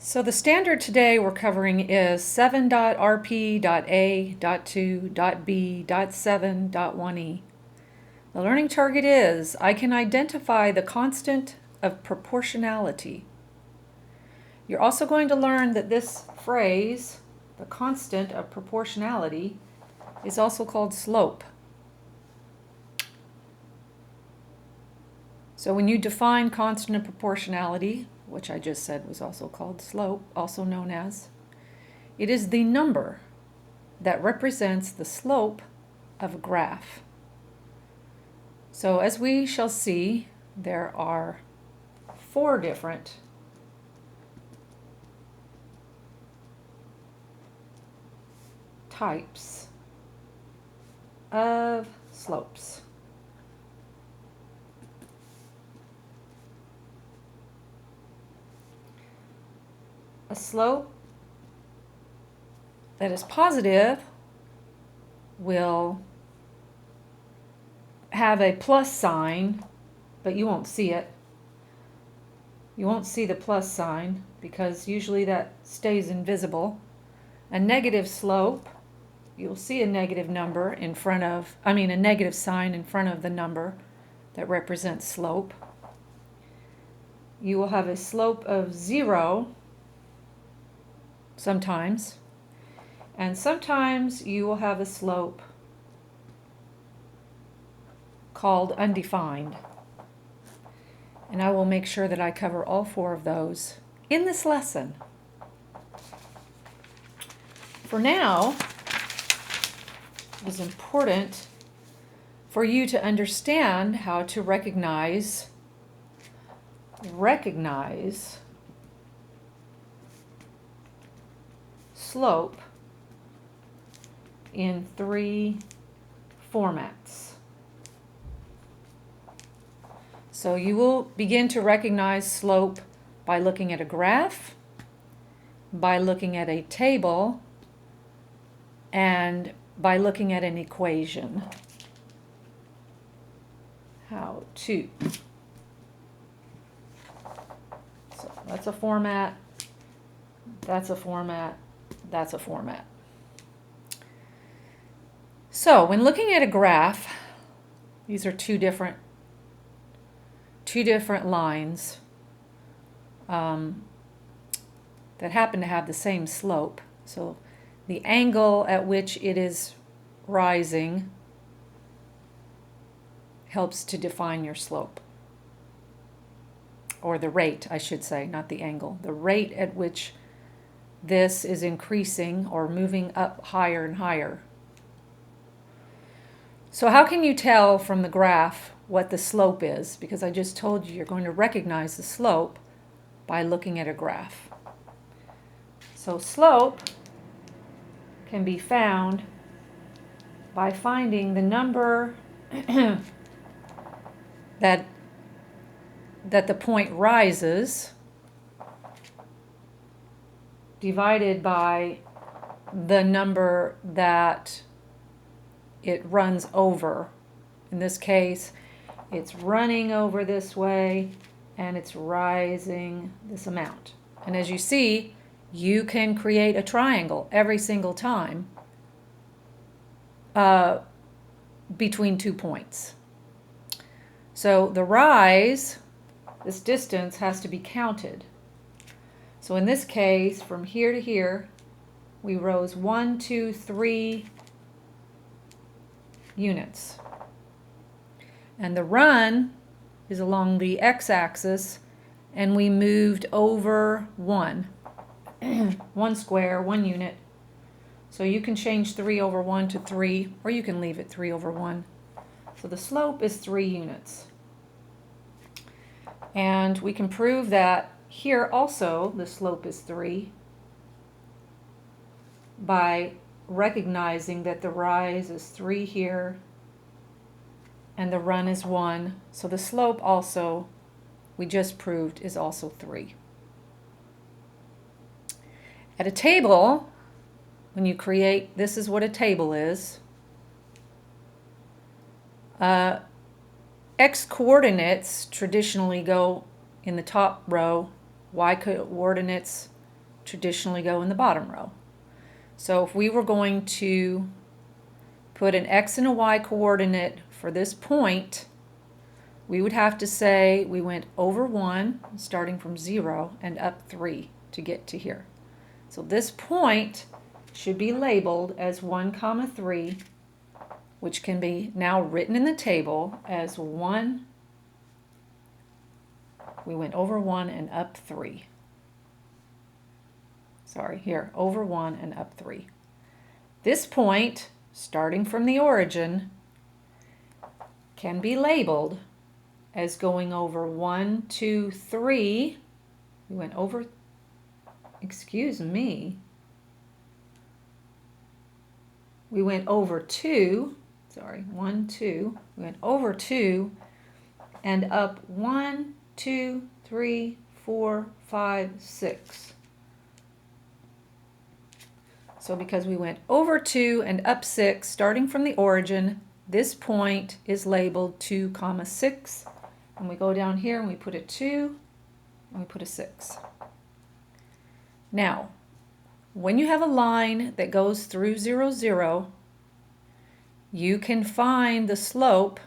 So the standard today we're covering is 7.RP.A.2.B.7.1e. The learning target is, I can identify the constant of proportionality. You're also going to learn that this phrase, the constant of proportionality, is also called slope. So when you define constant of proportionality, which I just said was also called slope, also known as, it is the number that represents the slope of a graph. So as we shall see, there are 4 different types of slopes. A slope that is positive will have a plus sign, but you won't see it. You won't see the plus sign because usually that stays invisible. A negative slope, you'll see a negative number in front of, a negative sign in front of the number that represents slope. You will have a slope of 0 sometimes, and sometimes you will have a slope called undefined. And I will make sure that I cover all 4 of those in this lesson. For now, it is important for you to understand how to recognize slope in 3 formats. So you will begin to recognize slope by looking at a graph, by looking at a table, and by looking at an equation. How to. So that's a format, that's a format, that's a format. So when looking at a graph, these are two different lines that happen to have the same slope. So the angle at which it is rising helps to define your slope. Or the rate, I should say, not the angle. The rate at which this is increasing or moving up higher and higher. So how can you tell from the graph what the slope is? Because I just told you you're going to recognize the slope by looking at a graph. So slope can be found by finding the number that the point rises divided by the number that it runs over. In this case, it's running over this way and it's rising this amount. And as you see, you can create a triangle every single time between 2 points. So the rise, this distance, has to be counted. So in this case, from here to here, we rose 1, 2, 3 units. And the run is along the x-axis, and we moved over 1. 1 square, 1 unit. So you can change 3 over 1 to 3, or you can leave it 3 over 1. So the slope is 3 units. And we can prove that here also the slope is 3 by recognizing that the rise is 3 here and the run is 1. So the slope also, we just proved, is also 3. At a table, when you create, this is what a table is. X coordinates traditionally go in the top row, y coordinates traditionally go in the bottom row. So if we were going to put an x and a y coordinate for this point, we would have to say we went over 1, starting from 0, and up 3 to get to here. So this point should be labeled as 1, 3, which can be now written in the table as 1. We went over 1 and up 3. Sorry, here, over 1 and up 3. This point, starting from the origin, can be labeled as going over 1, 2, 3. We went over, excuse me, we went over 2, sorry, 1, 2, we went over 2 and up 1, 2, 3, 4, 5, 6. So because we went over 2 and up 6, starting from the origin, this point is labeled 2, 6. And we go down here and we put a 2 and we put a 6. Now, when you have a line that goes through 0, 0, you can find the slope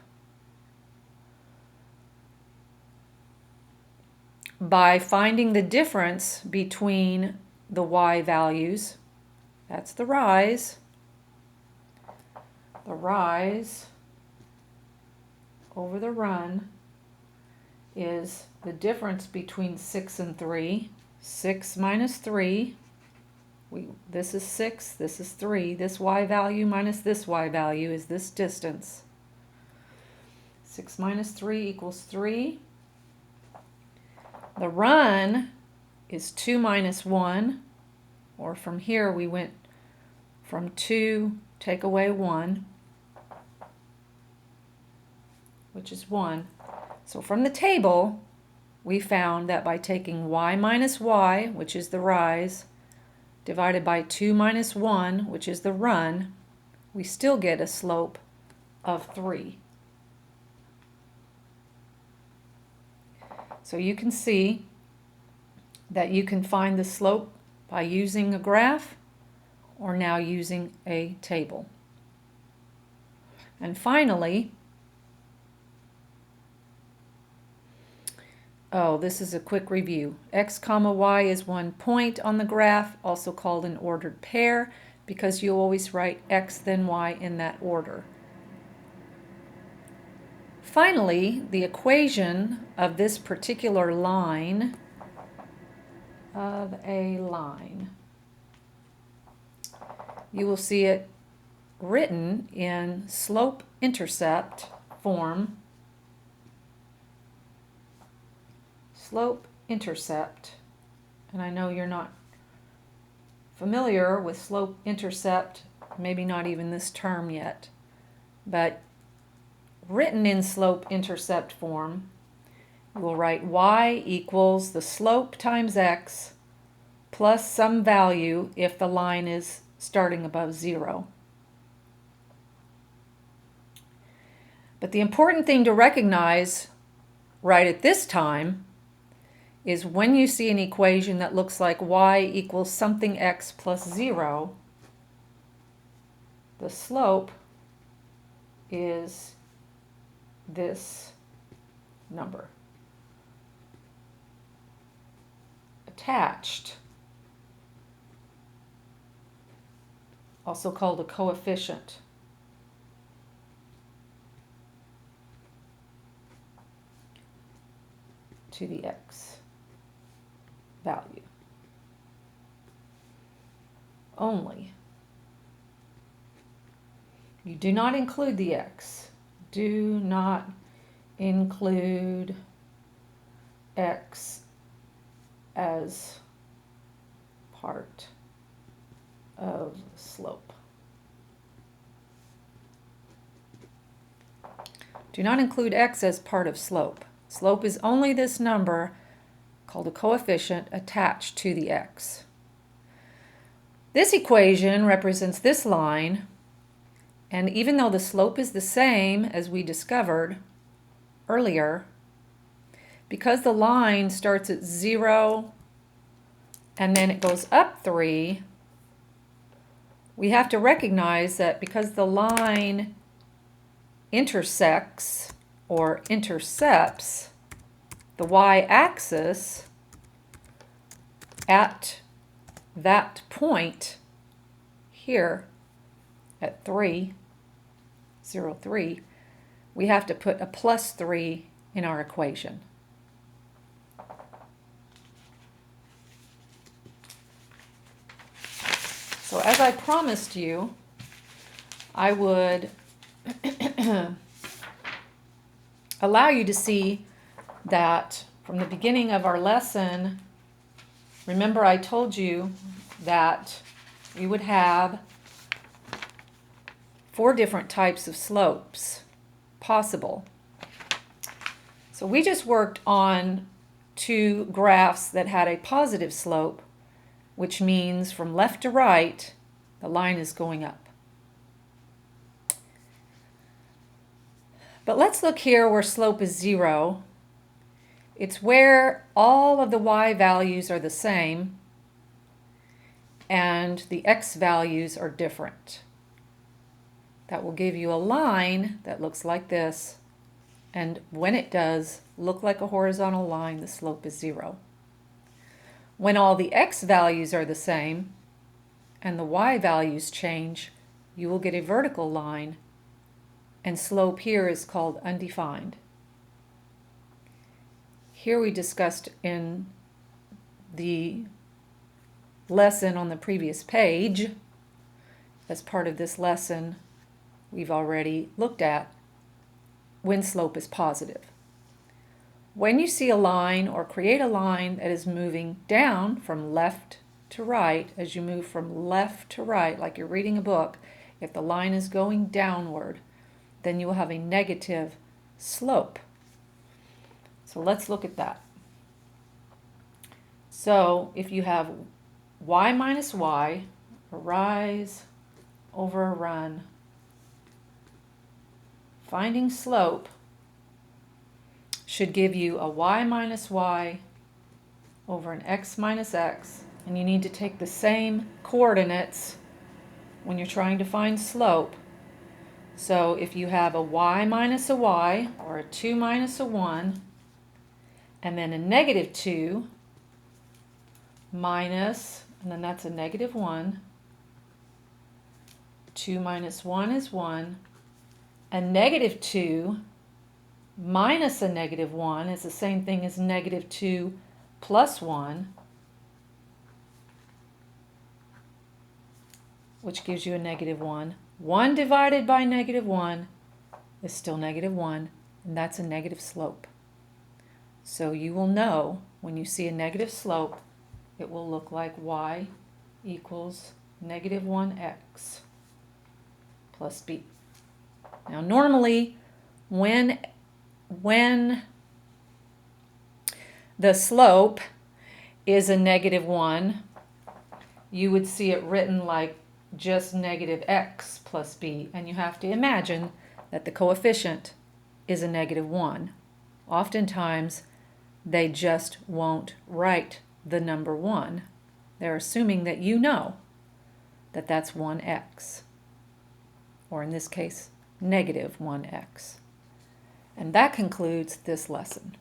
by finding the difference between the y values. That's the rise. The rise over the run is the difference between 6 and 3. 6 minus 3. This is 6, this is 3. This y value minus this y value is this distance. 6 minus 3 equals 3. The run is 2 minus 1, or from here we went from 2, take away 1, which is 1. So from the table, we found that by taking y minus y, which is the rise, divided by 2 minus 1, which is the run, we still get a slope of 3. So you can see that you can find the slope by using a graph or now using a table. And finally, this is a quick review. X, y is one point on the graph, also called an ordered pair, because you always write x then y in that order. Finally, the equation of this particular line, you will see it written in slope-intercept form. Slope-intercept, and I know you're not familiar with slope-intercept, maybe not even this term yet, but written in slope-intercept form, we'll write y equals the slope times x plus some value if the line is starting above 0. But the important thing to recognize right at this time is when you see an equation that looks like y equals something x plus 0, the slope is this number attached, also called a coefficient. To the x value. Only. You do not include the x. Do not include x as part of the slope. Do not include x as part of slope. Slope is only this number called a coefficient attached to the x. This equation represents this line, and even though the slope is the same as we discovered earlier, because the line starts at 0 and then it goes up 3, we have to recognize that because the line intersects or intercepts the y-axis at that point here at 3, 0, 3, we have to put a plus 3 in our equation. So as I promised you, I would allow you to see that from the beginning of our lesson, remember I told you that we would have 4 different types of slopes possible. So we just worked on 2 graphs that had a positive slope, which means from left to right, the line is going up. But let's look here where slope is 0. It's where all of the y values are the same and the x values are different. That will give you a line that looks like this, and when it does look like a horizontal line, the slope is 0. When all the x values are the same and the y values change, you will get a vertical line, and slope here is called undefined. Here we discussed in the lesson on the previous page, as part of this lesson, we've already looked at when slope is positive. When you see a line or create a line that is moving down from left to right, as you move from left to right, like you're reading a book, if the line is going downward, then you will have a negative slope. So let's look at that. So if you have y minus y, a rise over a run, finding slope should give you a y minus y over an x minus x, and you need to take the same coordinates when you're trying to find slope. So if you have a y minus a y, or a 2 minus a 1, and then a negative 2 minus, and then that's a negative 1, 2 minus 1 is 1, and negative 2 minus a negative 1 is the same thing as negative 2 plus 1, which gives you a negative 1. 1 divided by negative 1 is still negative 1, and that's a negative slope. So you will know when you see a negative slope, it will look like y equals negative 1x plus b. Now normally when the slope is a negative 1, you would see it written like just negative x plus b, and you have to imagine that the coefficient is a negative 1. Oftentimes they just won't write the number 1. They're assuming that you know that that's 1x, or in this case negative 1x. And that concludes this lesson.